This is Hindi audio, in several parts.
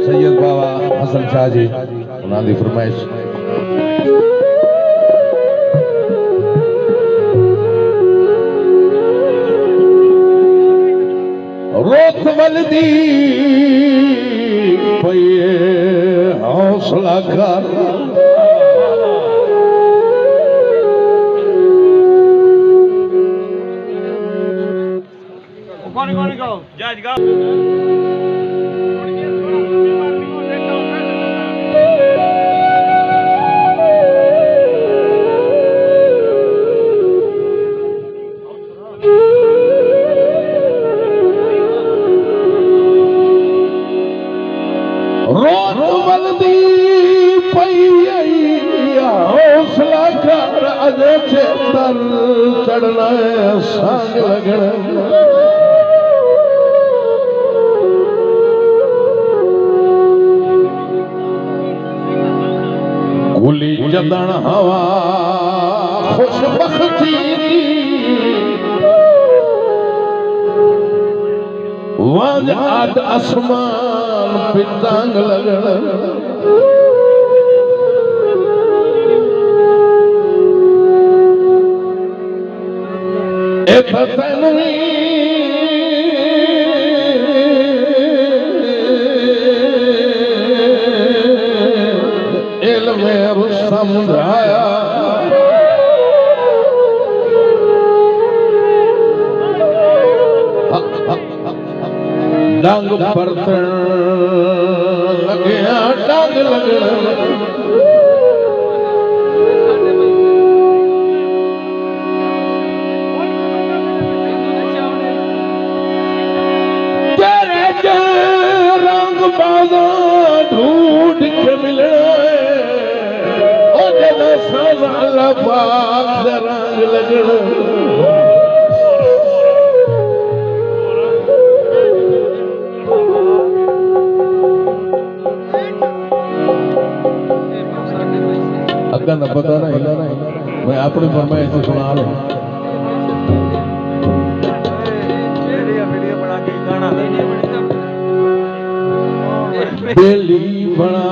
सैयद बाबा हसन शाह जी उन्होंने फरमाइश रोत वलदी पये हौसला कर रोत वलदी पई हौसला कर अजे चेतर चढ़ना संग लगना गुली जदन हवा खुशबख्ती वाज आद आसमान पितांग लगना एक तनवी इल्म समझाया डंग बर्तन लगे डंग लगना तेरे रंग बाजा ढूंढ के मिलना साजा पाक रंग लगना अगर न पता नहीं मैं अपनी फरमाइश से सुना रहा हूँ बेली बना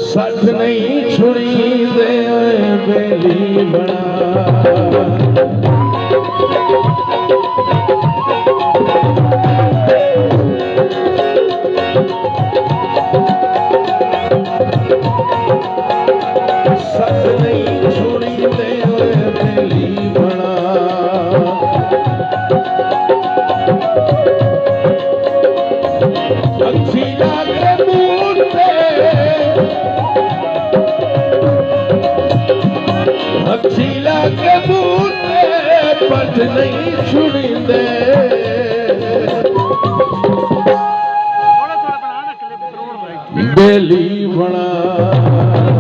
सच नहीं छुड़ी दे बेली बना सच नहीं छुड़ी दे बेली बना अच्छी लागे बूटे अच्छी लागे बूटे पट नहीं छुड़ी दे बेली बना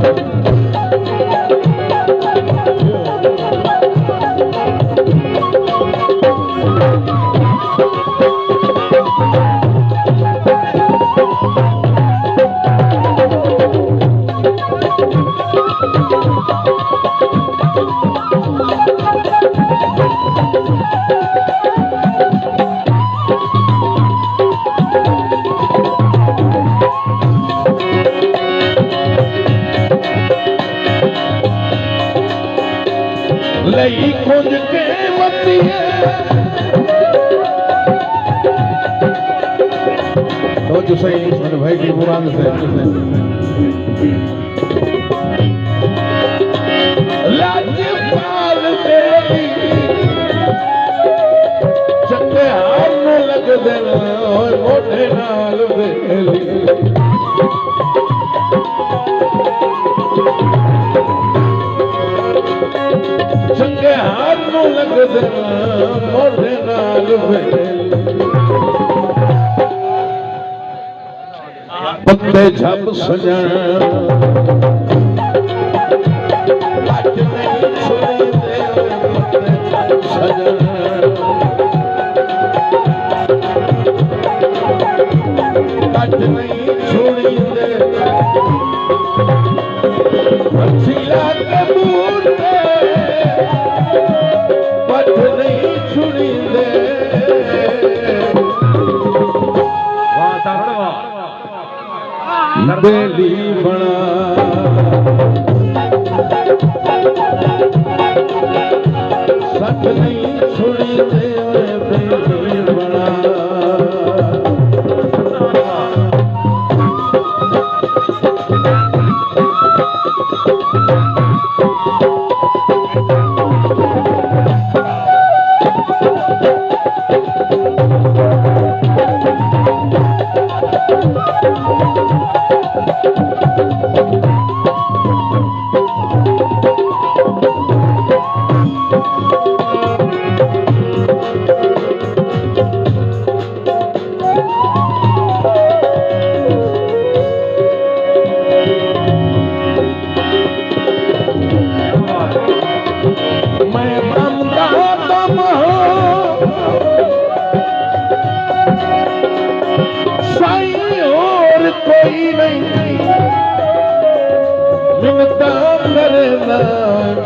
लई खुद के मती तो जो सही मेरे भाई की मुराद से लाजपाल तेरी चंगे हाथ न लग देना और मोटे नाल बेली चंगे हाथ न लग देना मोटे नाल बेली ते झप सजन पट नहीं छुड़ींदे ते झप सजन पट नहीं छुड़ींदे हसीला के बूटे पट नहीं छुड़ींदे बेली बना सच नहीं छुड़ींदे बेली बना कोई नहीं मिन्नता करना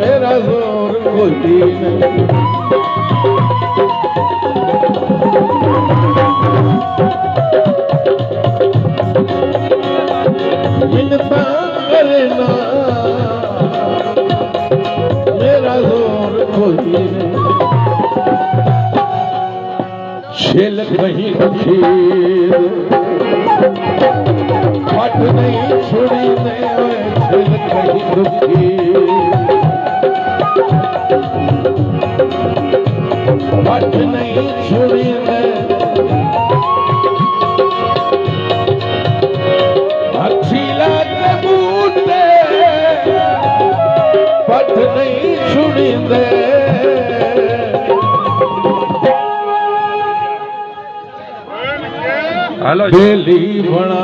मेरा जोर कोई नहीं मिन्नता करना मेरा जोर कोई नहीं छिल कहीं खीर पट नहीं छुड़ींदे छिल कहीं दुखी पट नहीं छुड़ींदे हसीला के बूटे पट नहीं छुड़ींदे बेली बना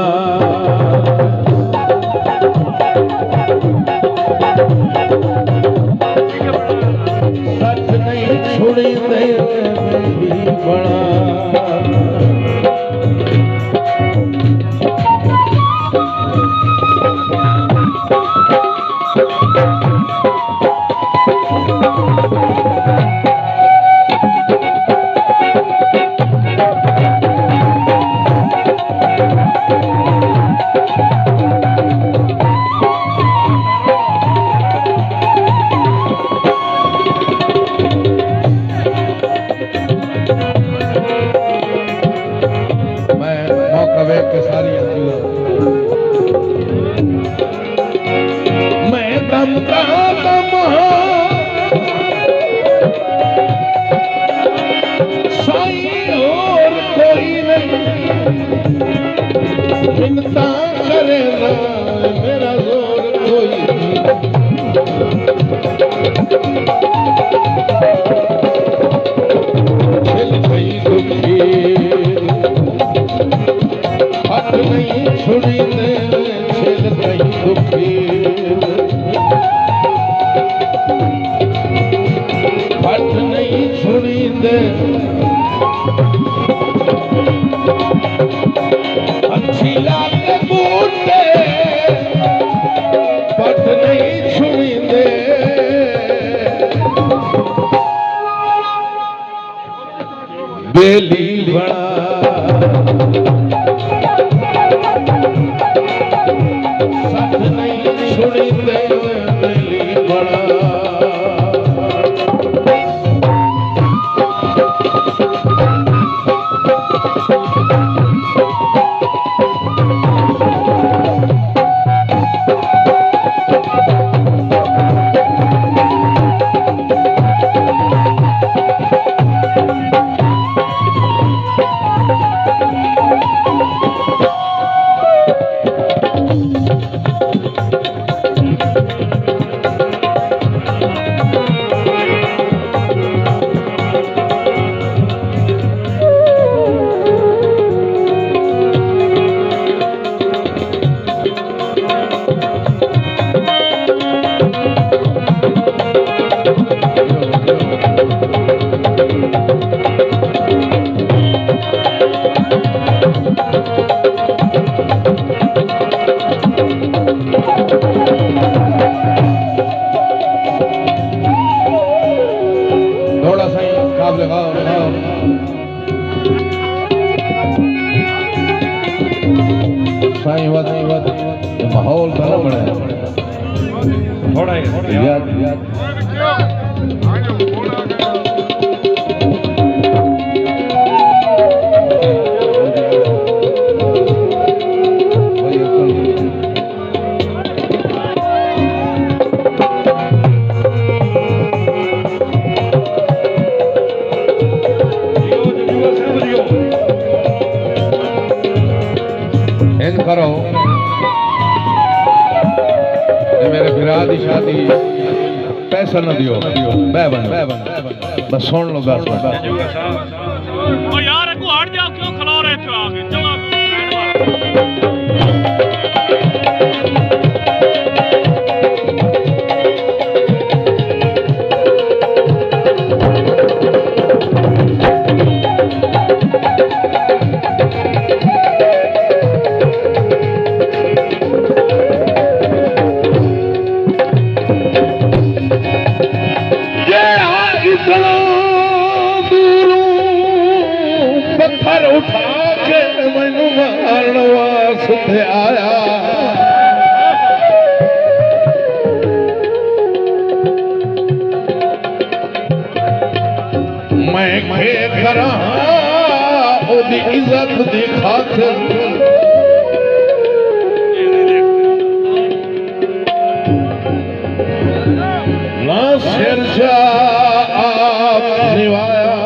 सच नहीं छुड़ींदे बेली बना चिंता करे ना मेरा जोर कोई दिल गई दुखी हट नहीं छुड़ींदे दिल गई दुखी हट नहीं छुड़ींदे हसीला के बूटे पट नहीं छुड़ींदे बेली बना सच नहीं छुड़ींदे बेली बना मुकाबले साईं वत माहौल था बड़ा थोड़ा याद करो मेरे बिरा दी शादी पैसा न दियो बन बस सुन लो बस ओ यार को हट जाओ क्यों खलो रहे थे आगे चलो पत्थर उठा के मैनू मारन वास्ते आया मैं के करा ओदी इज्जत दी खातिर ना सिर जा आप निवाया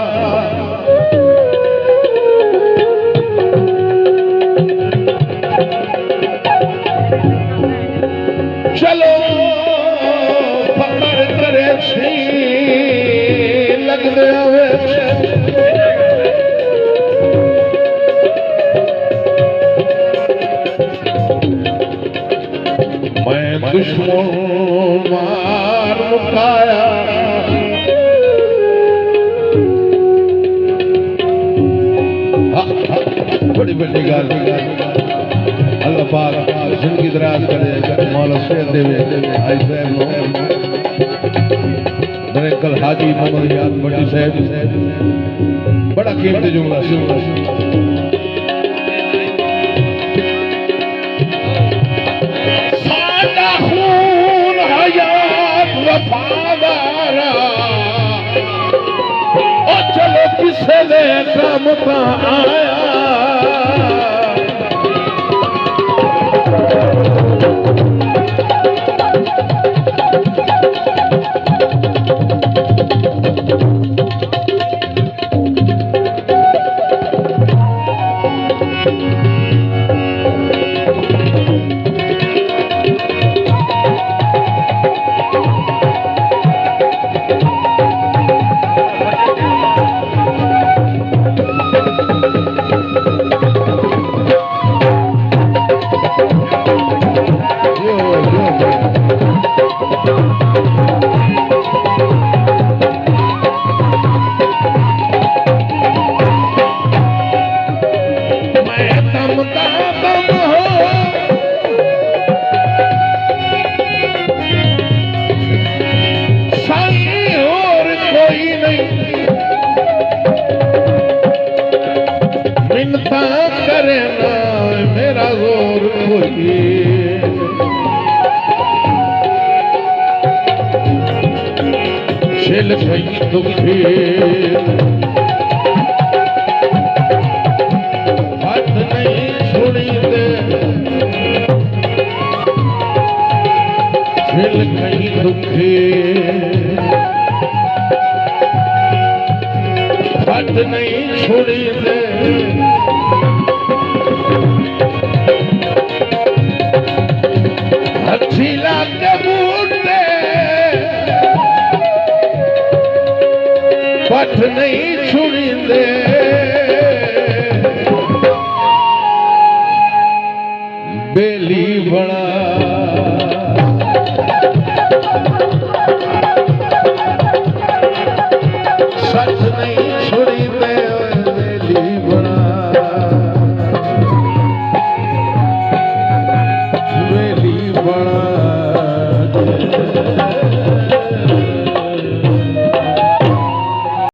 चलो फकर करे सी लगदे हुए मैं दुश्मन मार मुकाया बड़ी बड़ी गल अल्लाह पाक जिंदगी दराज करे मौला शेर देवे आई साहब मेरे कल हाजी मोहम्मद याद बड़ी साहब बड़ा कीमती जुमला सादा खून हयात वफादारा ओ चलो किसे ले काम का आया मेरा जोर कोई छिल गई दुखी हाथ नहीं छोड़ी दे छिल गई दुखी हाथ नहीं छोड़ी दे झीला के बूटे पथ नहीं छुड़ी दे बेली बड़ा सच नहीं छुड़ी